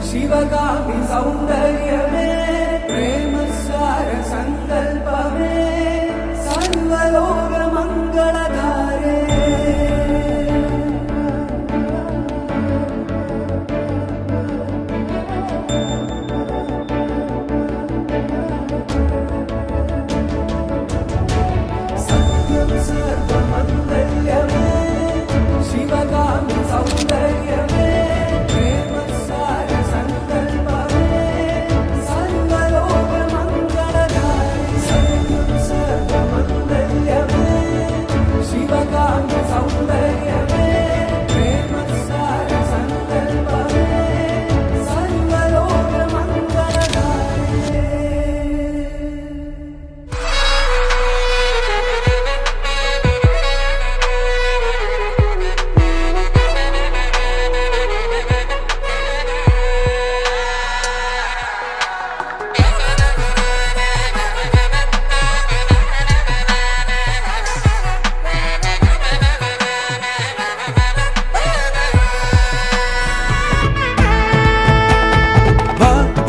शिवगामि सौन्दर्यमे प्रेमसार सङ्कल्पमे सर्वलोक मङ्गलधारे सत्यं सर्वमङ्गल्यमे शिवगामि सौन्दर्यमे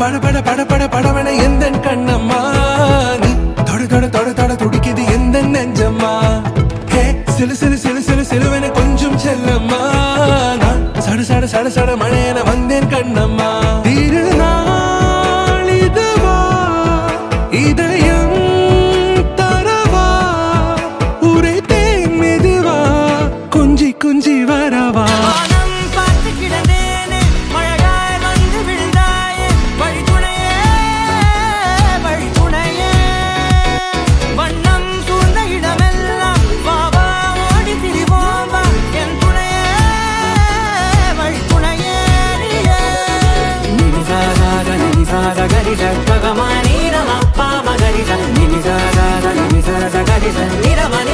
பட பட பட பட படவன எந்தன் கண்ணம்மா நீ தொட தொட தொட தொட துடிக்குது எந்த நெஞ்சம்மா ஹே சிலு சிலு சிலு சிலு சிலுவன கொஞ்சம் செல்லம்மா நான் சட சட சட சட மழையன வந்தேன் கண்ணம்மா திருநாள் இதுவா இதயம் தரவா உரைத்தேன் மெதுவா குஞ்சி குஞ்சி வரவா Ni